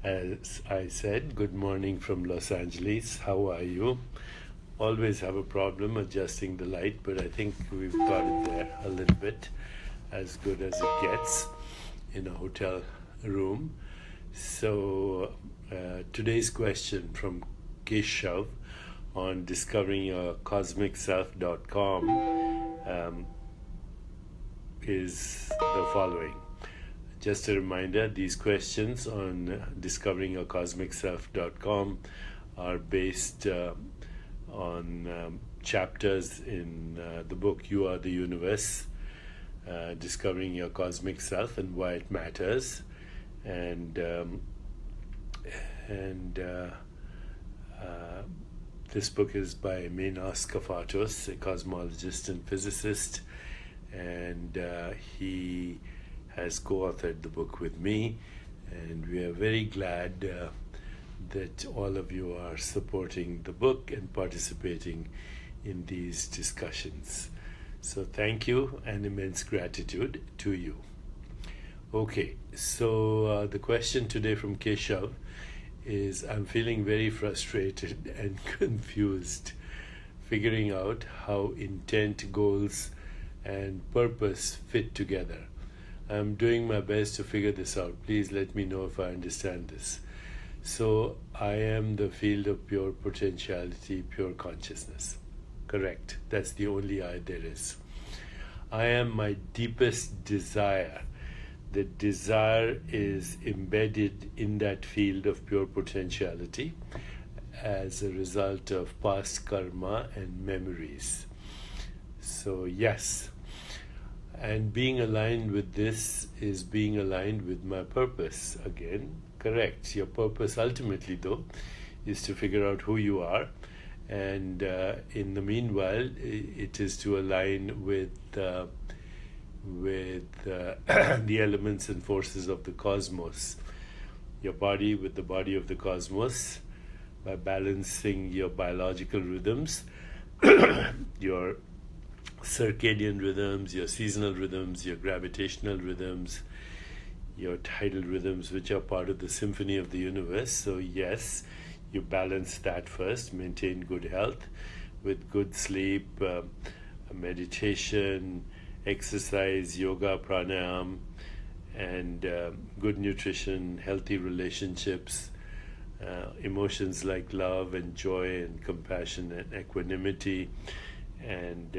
As I said, good morning from Los Angeles. How are you? Always have a problem adjusting the light, but I think we've got it there a little bit, as good as it gets in a hotel room. So today's question from Keshav on discoveringyourcosmicself.com is the following. Just a reminder, these questions on discoveringyourcosmicself.com are based on chapters in the book You Are the Universe, Discovering Your Cosmic Self and Why It Matters. And this book is by Menos Kafatos, a cosmologist and physicist, and he has co-authored the book with me, and we are very glad that all of you are supporting the book and participating in these discussions. So thank you and immense gratitude to you. Okay, so the question today from Keshav is, I'm feeling very frustrated and confused, figuring out how intent, goals, and purpose fit together. I'm doing my best to figure this out. Please let me know if I understand this. So I am the field of pure potentiality, pure consciousness. Correct. That's the only I there is. I am my deepest desire. The desire is embedded in that field of pure potentiality as a result of past karma and memories. So yes. And being aligned with this is being aligned with my purpose. Again, correct. Your purpose ultimately, though, is to figure out who you are. And in the meanwhile, it is to align with the elements and forces of the cosmos. Your body with the body of the cosmos, by balancing your biological rhythms, your circadian rhythms, your seasonal rhythms, your gravitational rhythms, your tidal rhythms, which are part of the symphony of the universe. So yes, you balance that first, maintain good health with good sleep, meditation, exercise, yoga, pranayama, and good nutrition, healthy relationships, emotions like love and joy and compassion and equanimity, and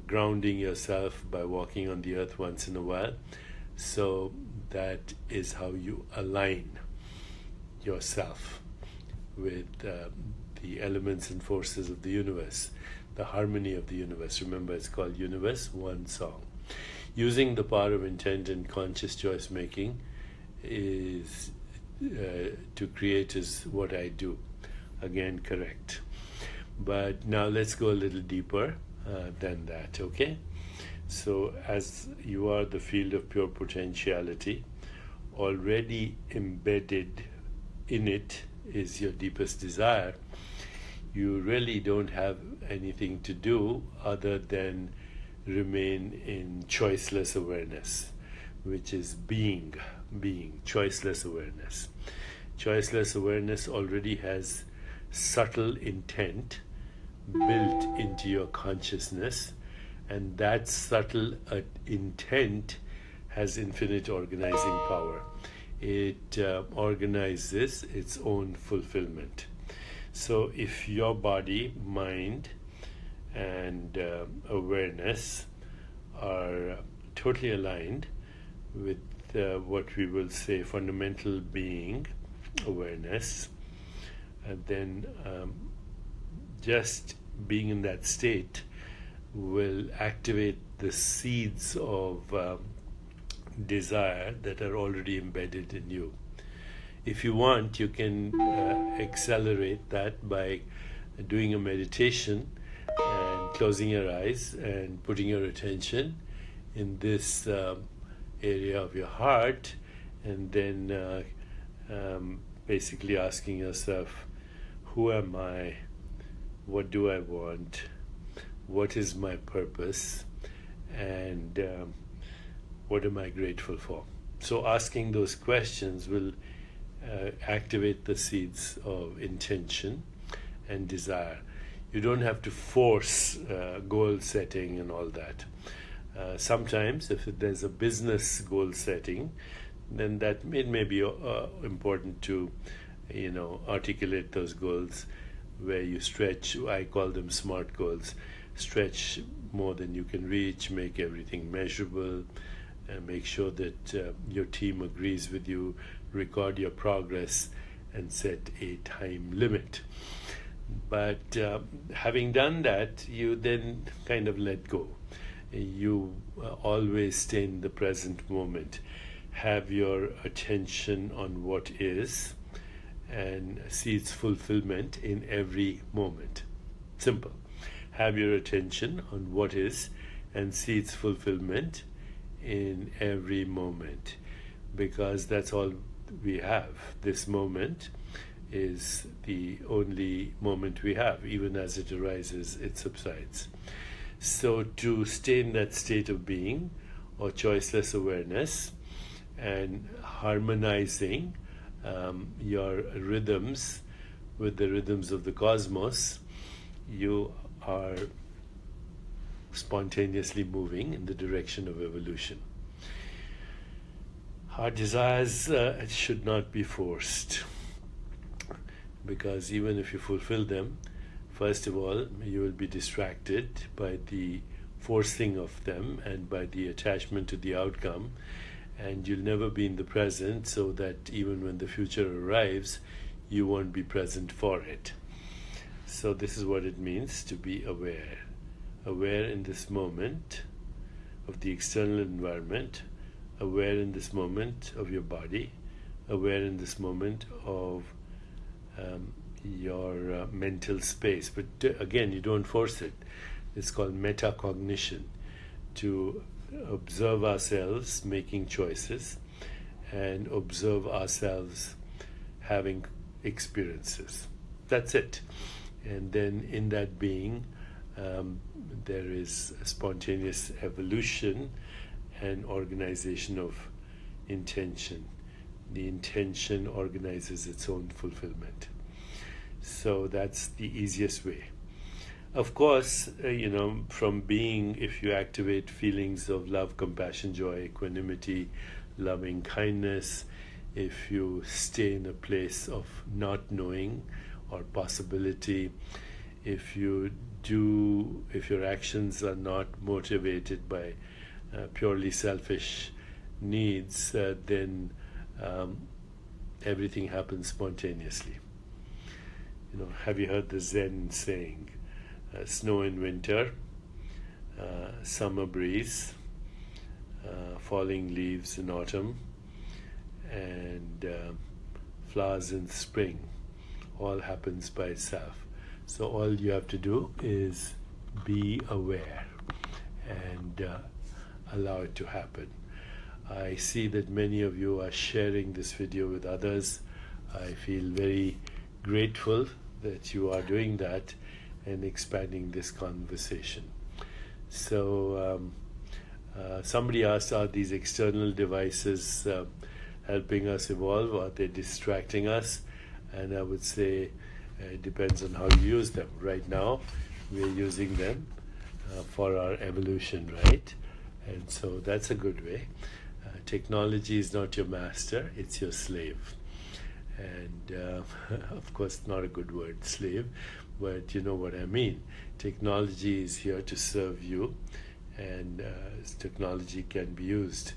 grounding yourself by walking on the earth once in a while. So that is how you align yourself with the elements and forces of the universe, the harmony of the universe. Remember, it's called Universe, One Song. Using the power of intent and conscious choice making is to create is what I do. Again, correct. But now let's go a little deeper than that, okay? So as you are the field of pure potentiality, already embedded in it is your deepest desire. You really don't have anything to do other than remain in choiceless awareness, which is being, choiceless awareness. Choiceless awareness already has subtle intent built into your consciousness, and that subtle intent has infinite organizing power. It organizes its own fulfillment. So if your body, mind, and awareness are totally aligned with what we will say fundamental being, awareness, and then just being in that state will activate the seeds of desire that are already embedded in you. If you want, you can accelerate that by doing a meditation and closing your eyes and putting your attention in this area of your heart, and then basically asking yourself, who am I? What do I want? What is my purpose? And what am I grateful for? So asking those questions will activate the seeds of intention and desire. You don't have to force goal setting and all that. Sometimes, if there's a business goal setting, then that it may be important to, articulate those goals where you stretch. I call them SMART goals. Stretch more than you can reach, make everything measurable, and make sure that your team agrees with you, record your progress, and set a time limit. But having done that, you then kind of let go. You always stay in the present moment. Have your attention on what is and see its fulfillment in every moment. Simple. Have your attention on what is and see its fulfillment in every moment, because that's all we have. This moment is the only moment we have. Even as it arises, it subsides. So to stay in that state of being or choiceless awareness and harmonizing your rhythms with the rhythms of the cosmos, you are spontaneously moving in the direction of evolution. Our desires should not be forced, because even if you fulfill them, first of all, you will be distracted by the forcing of them and by the attachment to the outcome, and you'll never be in the present, so that even when the future arrives, you won't be present for it. So this is what it means to be aware. Aware in this moment of the external environment, aware in this moment of your body, aware in this moment of your mental space. But again, you don't force it. It's called metacognition, to observe ourselves making choices and observe ourselves having experiences. That's it. And then in that being, there is a spontaneous evolution and organization of intention. The intention organizes its own fulfillment. So that's the easiest way. Of course, from being, if you activate feelings of love, compassion, joy, equanimity, loving kindness, if you stay in a place of not knowing or possibility, if your actions are not motivated by purely selfish needs, then everything happens spontaneously. Have you heard the Zen saying, snow in winter, summer breeze, falling leaves in autumn, and flowers in spring, all happens by itself. So all you have to do is be aware and allow it to happen. I see that many of you are sharing this video with others. I feel very grateful that you are doing that and expanding this conversation. So somebody asked, are these external devices helping us evolve, or are they distracting us? And I would say it depends on how you use them. Right now, we're using them for our evolution, right? And so that's a good way. Technology is not your master, it's your slave. And of course, not a good word, slave, but you know what I mean. Technology is here to serve you, and technology can be used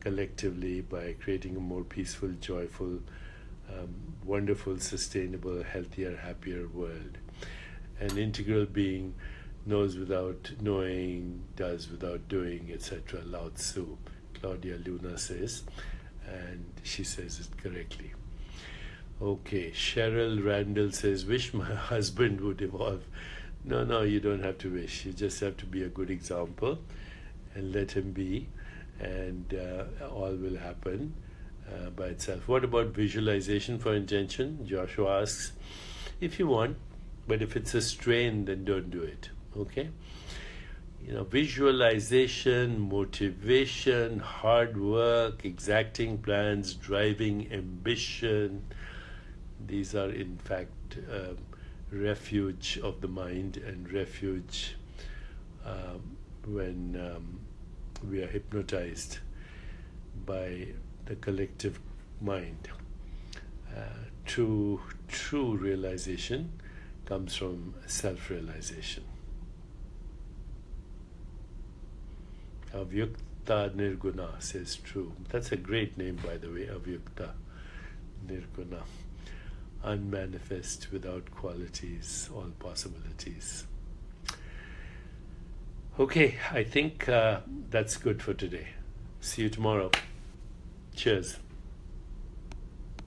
collectively by creating a more peaceful, joyful, wonderful, sustainable, healthier, happier world. An integral being knows without knowing, does without doing, etc. Lao Tzu, Claudia Luna says, and she says it correctly. Okay, Cheryl Randall says, wish my husband would evolve. No, you don't have to wish. You just have to be a good example and let him be, and all will happen by itself. What about visualization for intention? Joshua asks, if you want, but if it's a strain, then don't do it. Okay? visualization, motivation, hard work, exacting plans, driving ambition. These are, in fact, refuge of the mind and refuge when we are hypnotized by the collective mind. True realization comes from self-realization. Avyukta Nirguna says true. That's a great name, by the way, Avyukta Nirguna. Unmanifest, without qualities, all possibilities. Okay, I think that's good for today. See you tomorrow. Cheers.